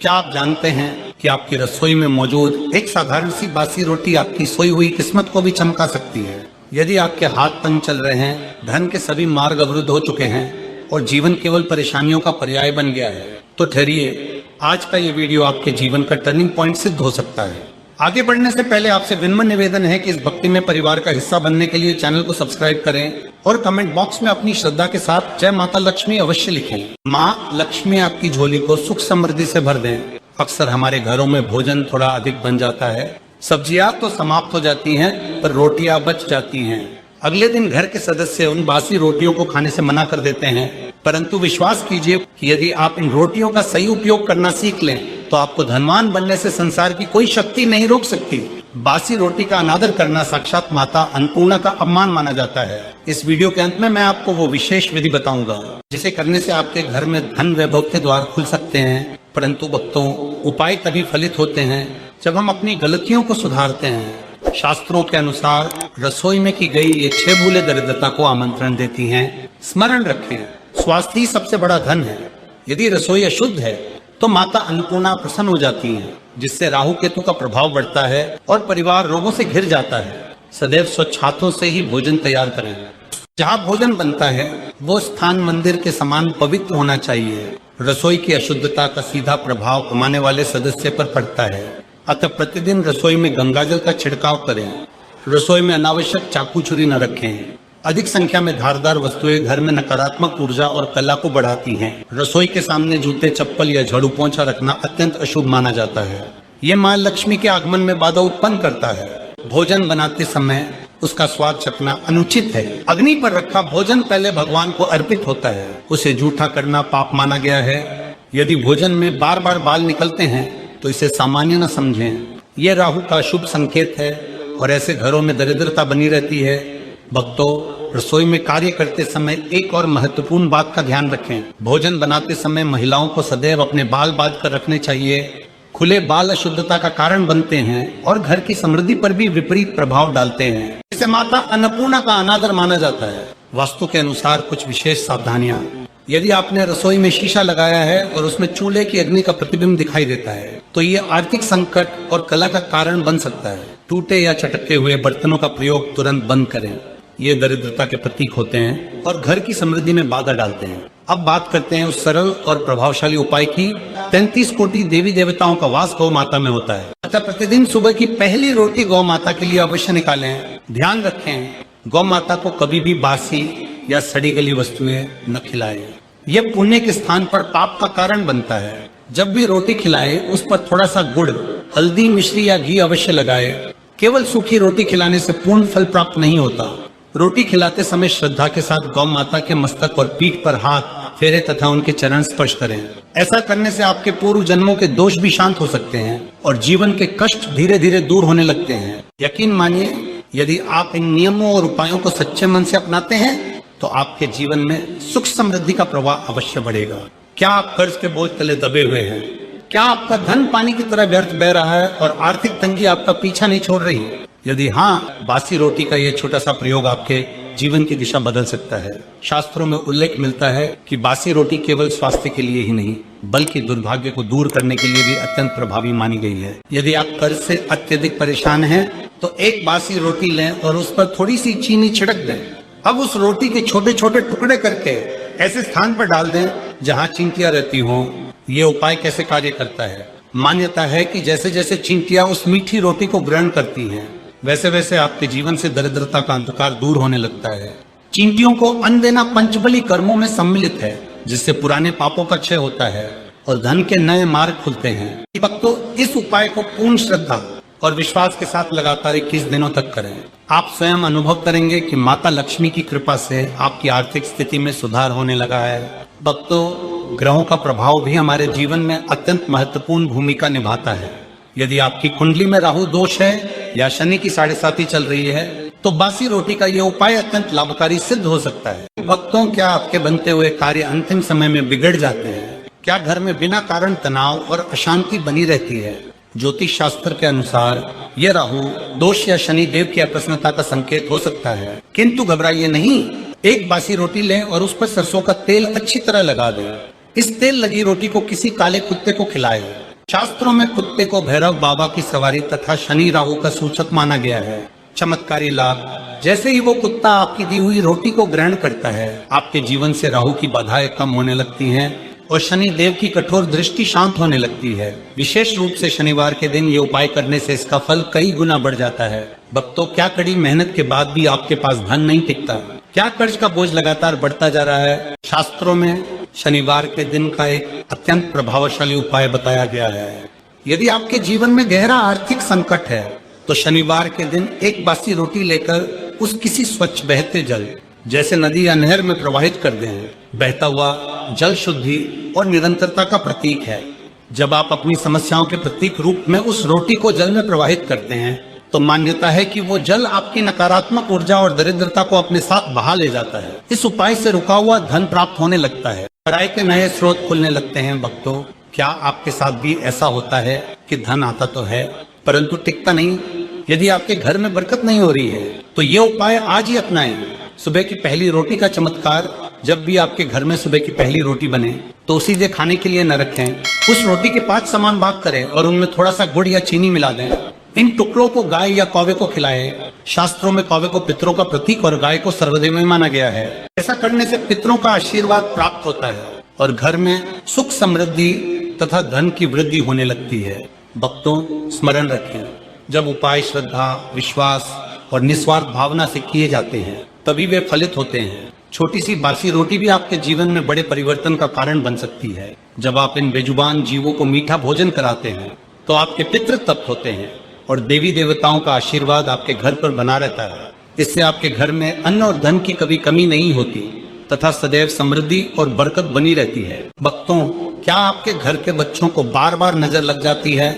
क्या आप जानते हैं कि आपकी रसोई में मौजूद एक साधारण सी बासी रोटी आपकी सोई हुई किस्मत को भी चमका सकती है। यदि आपके हाथ तंग चल रहे हैं, धन के सभी मार्ग अवरुद्ध हो चुके हैं और जीवन केवल परेशानियों का पर्याय बन गया है, तो ठहरिए, आज का ये वीडियो आपके जीवन का टर्निंग पॉइंट सिद्ध हो सकता है। आगे बढ़ने से पहले आपसे विनम्र निवेदन है कि इस भक्ति में परिवार का हिस्सा बनने के लिए चैनल को सब्सक्राइब करें और कमेंट बॉक्स में अपनी श्रद्धा के साथ जय माता लक्ष्मी अवश्य लिखें। माँ लक्ष्मी आपकी झोली को सुख समृद्धि से भर दें। अक्सर हमारे घरों में भोजन थोड़ा अधिक बन जाता है, सब्जियां तो समाप्त हो जाती हैं, पर रोटियां बच जाती हैं। अगले दिन घर के सदस्य उन बासी रोटियों को खाने से मना कर देते हैं, परंतु विश्वास कीजिए कि यदि आप इन रोटियों का सही उपयोग करना सीख लें तो आपको धनवान बनने से संसार की कोई शक्ति नहीं रोक सकती। बासी रोटी का अनादर करना साक्षात माता अन्नपूर्णा का अपमान माना जाता है। इस वीडियो के अंत में मैं आपको वो विशेष विधि बताऊंगा जिसे करने से आपके घर में धन वैभव के द्वार खुल सकते हैं। परंतु भक्तों, उपाय तभी फलित होते हैं जब हम अपनी गलतियों को सुधारते हैं। शास्त्रों के अनुसार रसोई में की गई ये 6 भूले दरिद्रता को आमंत्रण देती हैं। स्मरण रखें, स्वास्थ्य ही सबसे बड़ा धन है। यदि रसोई अशुद्ध है तो माता अन्नपूर्णा प्रसन्न हो जाती हैं, जिससे राहु केतु का प्रभाव बढ़ता है और परिवार रोगों से घिर जाता है। सदैव स्वच्छ हाथों से ही भोजन तैयार करें। जहाँ भोजन बनता है वो स्थान मंदिर के समान पवित्र होना चाहिए। रसोई की अशुद्धता का सीधा प्रभाव कमाने वाले सदस्य पर पड़ता है, अतः प्रतिदिन रसोई में गंगाजल का छिड़काव करें। रसोई में अनावश्यक चाकू छुरी न रखें। अधिक संख्या में धारदार वस्तुएं घर में नकारात्मक ऊर्जा और कला को बढ़ाती हैं। रसोई के सामने जूते, चप्पल या झाड़ू पोंछा रखना अत्यंत अशुभ माना जाता है। ये मां लक्ष्मी के आगमन में बाधा उत्पन्न करता है। भोजन बनाते समय उसका स्वाद चखना अनुचित है। अग्नि पर रखा भोजन पहले भगवान को अर्पित होता है, उसे जूठा करना पाप माना गया है। यदि भोजन में बार बार बाल निकलते हैं तो इसे सामान्य न समझें। यह राहु का शुभ संकेत है और ऐसे घरों में दरिद्रता बनी रहती है। भक्तों, रसोई में कार्य करते समय एक और महत्वपूर्ण बात का ध्यान रखें। भोजन बनाते समय महिलाओं को सदैव अपने बाल बांध कर रखने चाहिए। खुले बाल अशुद्धता का कारण बनते हैं और घर की समृद्धि पर भी विपरीत प्रभाव डालते हैं। इसे माता अन्नपूर्णा का अनादर माना जाता है। वास्तु के अनुसार कुछ विशेष सावधानियां। यदि आपने रसोई में शीशा लगाया है और उसमें चूल्हे की अग्नि का प्रतिबिंब दिखाई देता है तो ये आर्थिक संकट और कला का कारण बन सकता है। टूटे या चटके हुए बर्तनों का प्रयोग तुरंत बंद करें। ये दरिद्रता के प्रतीक होते हैं और घर की समृद्धि में बाधा डालते हैं। अब बात करते हैं उस सरल और प्रभावशाली उपाय की। 33 कोटि देवी देवताओं का वास गौ माता में होता है, अतः प्रतिदिन सुबह की पहली रोटी गौ माता के लिए अवश्य निकालें। ध्यान रखें, गौ माता को कभी भी बासी या सड़ी गली वस्तुएं न खिलाएं। यह पुण्य के स्थान पर पाप का कारण बनता है। जब भी रोटी खिलाए उस पर थोड़ा सा गुड़, हल्दी, मिश्री या घी अवश्य लगाए। केवल सूखी रोटी खिलाने से पूर्ण फल प्राप्त नहीं होता। रोटी खिलाते समय श्रद्धा के साथ गौ माता के मस्तक और पीठ पर हाथ फेरे तथा उनके चरण स्पर्श करें। ऐसा करने से आपके पूर्व जन्मों के दोष भी शांत हो सकते हैं और जीवन के कष्ट धीरे धीरे दूर होने लगते हैं। यकीन मानिए, यदि आप इन नियमों और उपायों को सच्चे मन से अपनाते हैं तो आपके जीवन में सुख समृद्धि का प्रवाह अवश्य बढ़ेगा। क्या आप कर्ज के बोझ तले दबे हुए हैं? क्या आपका धन पानी की तरह व्यर्थ बह रहा है और आर्थिक तंगी आपका पीछा नहीं छोड़ रही? यदि हाँ, बासी रोटी का ये छोटा सा प्रयोग आपके जीवन की दिशा बदल सकता है। शास्त्रों में उल्लेख मिलता है कि बासी रोटी केवल स्वास्थ्य के लिए ही नहीं बल्कि दुर्भाग्य को दूर करने के लिए भी अत्यंत प्रभावी मानी गई है। यदि आप कर्ज से अत्यधिक परेशान हैं तो एक बासी रोटी लें और उस पर थोड़ी सी चीनी छिड़क दें। अब उस रोटी के छोटे छोटे टुकड़े करके ऐसे स्थान पर डाल दें जहाँ चींटियां रहती हों। ये उपाय कैसे कार्य करता है? मान्यता है कि जैसे जैसे चींटियां उस मीठी रोटी को ग्रहण करती हैं वैसे वैसे आपके जीवन से दरिद्रता का अंधकार दूर होने लगता है। चींटियों को अन्न देना पंचबली कर्मों में सम्मिलित है, जिससे पुराने पापों का क्षय होता है और धन के नए मार्ग खुलते हैं। भक्तों, इस उपाय को पूर्ण श्रद्धा और विश्वास के साथ लगातार 21 दिनों तक करें। आप स्वयं अनुभव करेंगे कि माता लक्ष्मी की कृपा से आपकी आर्थिक स्थिति में सुधार होने लगा है। भक्तों, ग्रहों का प्रभाव भी हमारे जीवन में अत्यंत महत्वपूर्ण भूमिका निभाता है। यदि आपकी कुंडली में राहु दोष है या शनि की 7.5 चल रही है तो बासी रोटी का यह उपाय अत्यंत लाभकारी सिद्ध हो सकता है। भक्तों, क्या आपके बनते हुए कार्य अंतिम समय में बिगड़ जाते हैं? क्या घर में बिना कारण तनाव और अशांति बनी रहती है? ज्योतिष शास्त्र के अनुसार यह राहु दोष या शनि देव की अप्रसन्नता का संकेत हो सकता है, किंतु घबराइए नहीं। एक बासी रोटी लें और उस पर सरसों का तेल अच्छी तरह लगा दें। इस तेल लगी रोटी को किसी काले कुत्ते को खिलाएं। शास्त्रों में कुत्ते को भैरव बाबा की सवारी तथा शनि राहु का सूचक माना गया है। चमत्कारी लाभ, जैसे ही वो कुत्ता आपकी दी हुई रोटी को ग्रहण करता है, आपके जीवन से राहु की बाधाएं कम होने लगती हैं और शनि देव की कठोर दृष्टि शांत होने लगती है। विशेष रूप से शनिवार के दिन ये उपाय करने से इसका फल कई गुना बढ़ जाता है। भक्तों, क्या कड़ी मेहनत के बाद भी आपके पास धन नहीं टिकता? क्या कर्ज का बोझ लगातार बढ़ता जा रहा है? शास्त्रों में शनिवार के दिन का एक अत्यंत प्रभावशाली उपाय बताया गया है। यदि आपके जीवन में गहरा आर्थिक संकट है तो शनिवार के दिन एक बासी रोटी लेकर उस किसी स्वच्छ बहते जल, जैसे नदी या नहर में प्रवाहित कर दें। बहता हुआ जल शुद्धि और निरंतरता का प्रतीक है। जब आप अपनी समस्याओं के प्रतीक रूप में उस रोटी को जल में प्रवाहित करते हैं तो मान्यता है कि वो जल आपकी नकारात्मक ऊर्जा और दरिद्रता को अपने साथ बहा ले जाता है। इस उपाय से रुका हुआ धन प्राप्त होने लगता है, आय के नए स्रोत खुलने लगते हैं। भक्तों, क्या आपके साथ भी ऐसा होता है कि धन आता तो है परंतु टिकता नहीं? यदि आपके घर में बरकत नहीं हो रही है तो ये उपाय आज ही अपनाएं। सुबह की पहली रोटी का चमत्कार, जब भी आपके घर में सुबह की पहली रोटी बने तो उसी से खाने के लिए न रखें। उस रोटी के 5 समान भाग करें और उनमें थोड़ा सा गुड़ या चीनी मिला दें। इन टुकड़ों को गाय या कौवे को खिलाएं। शास्त्रों में कौवे को पितरों का प्रतीक और गाय को सर्वदेव माना गया है। ऐसा करने से पितरों का आशीर्वाद प्राप्त होता है और घर में सुख समृद्धि तथा धन की वृद्धि होने लगती है। भक्तों, स्मरण रखें, जब उपाय श्रद्धा, विश्वास और निस्वार्थ भावना से किए जाते हैं तभी वे फलित होते हैं। छोटी सी बासी रोटी भी आपके जीवन में बड़े परिवर्तन का कारण बन सकती है। जब आप इन बेजुबान जीवों को मीठा भोजन कराते हैं तो आपके पितृ तृप्त होते हैं और देवी देवताओं का आशीर्वाद आपके घर पर बना रहता है। इससे आपके घर में अन्न और धन की कभी कमी नहीं होती तथा सदैव समृद्धि और बरकत बनी रहती है। भक्तों, क्या आपके घर के बच्चों को बार बार नजर लग जाती है?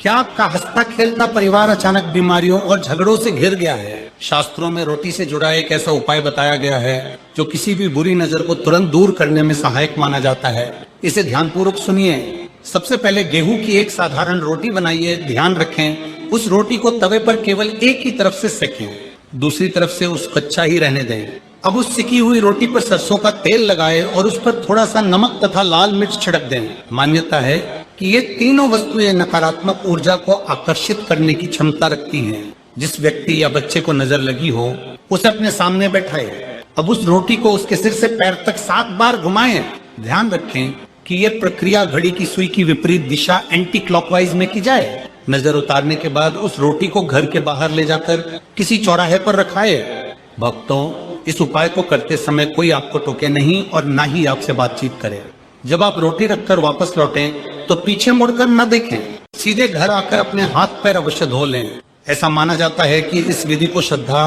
क्या आपका हंसता खेलता परिवार अचानक बीमारियों और झगड़ों से घिर गया है? शास्त्रों में रोटी से जुड़ा एक ऐसा उपाय बताया गया है जो किसी भी बुरी नजर को तुरंत दूर करने में सहायक माना जाता है। इसे ध्यानपूर्वक सुनिए। सबसे पहले गेहूं की एक साधारण रोटी बनाइए। ध्यान रखें, उस रोटी को तवे पर केवल एक ही तरफ से सेकें, दूसरी तरफ से उस कच्चा ही रहने दें। अब उस सिकी हुई रोटी पर सरसों का तेल लगाएं और उस पर थोड़ा सा नमक तथा लाल मिर्च छिड़क दें। मान्यता है कि ये तीनों वस्तुएं नकारात्मक ऊर्जा को आकर्षित करने की क्षमता रखती हैं। जिस व्यक्ति या बच्चे को नजर लगी हो उसे अपने सामने बैठाए। अब उस रोटी को उसके सिर से पैर तक 7 बार घुमाएं। ध्यान रखें कि यह प्रक्रिया घड़ी की सुई की विपरीत दिशा एंटी क्लॉकवाइज में की जाए। नजर उतारने के बाद उस रोटी को घर के बाहर ले जाकर किसी चौराहे पर रखाए। भक्तों, इस उपाय को करते समय कोई आपको टोके नहीं और ना ही आपसे बातचीत करे। जब आप रोटी रखकर वापस लौटें तो पीछे मुड़कर न देखें, सीधे घर आकर अपने हाथ पैर अवश्य धो लें। ऐसा माना जाता है कि इस विधि को श्रद्धा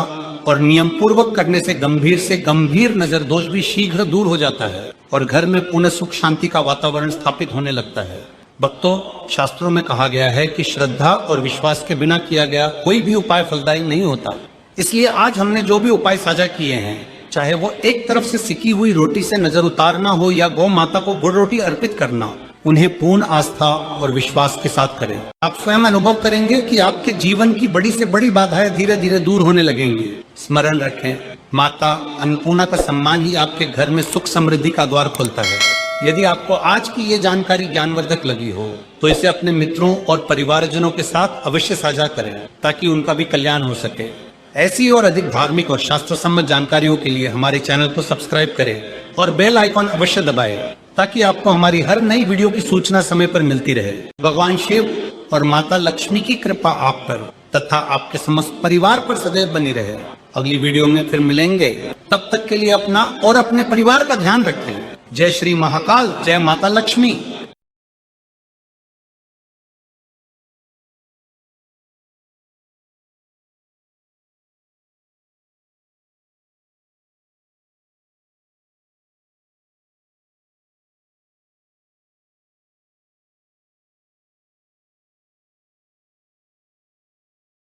और नियम पूर्वक करने से गंभीर नजर दोष भी शीघ्र दूर हो जाता है और घर में पुनः सुख शांति का वातावरण स्थापित होने लगता है। भक्तों, शास्त्रों में कहा गया है कि श्रद्धा और विश्वास के बिना किया गया कोई भी उपाय फलदायी नहीं होता। इसलिए आज हमने जो भी उपाय साझा किए हैं, चाहे वो एक तरफ से सिकी हुई रोटी से नजर उतारना हो या गौ माता को गुड़ रोटी अर्पित करना, उन्हें पूर्ण आस्था और विश्वास के साथ करें। आप स्वयं अनुभव करेंगे कि आपके जीवन की बड़ी से बड़ी बाधाएं धीरे धीरे दूर होने लगेंगी। स्मरण रखें, माता अन्नपूर्णा का सम्मान ही आपके घर में सुख समृद्धि का द्वार खोलता है। यदि आपको आज की ये जानकारी ज्ञानवर्धक लगी हो तो इसे अपने मित्रों और परिवारजनों के साथ अवश्य साझा करें ताकि उनका भी कल्याण हो सके। ऐसी और अधिक धार्मिक और शास्त्र सम्मत जानकारियों के लिए हमारे चैनल को सब्सक्राइब करें और बेल आइकॉन अवश्य दबाएं ताकि आपको हमारी हर नई वीडियो की सूचना समय पर मिलती रहे। भगवान शिव और माता लक्ष्मी की कृपा आप पर तथा आपके समस्त परिवार पर सदैव बनी रहे। अगली वीडियो में फिर मिलेंगे, तब तक के लिए अपना और अपने परिवार का ध्यान रखें। जय श्री महाकाल, जय माता लक्ष्मी।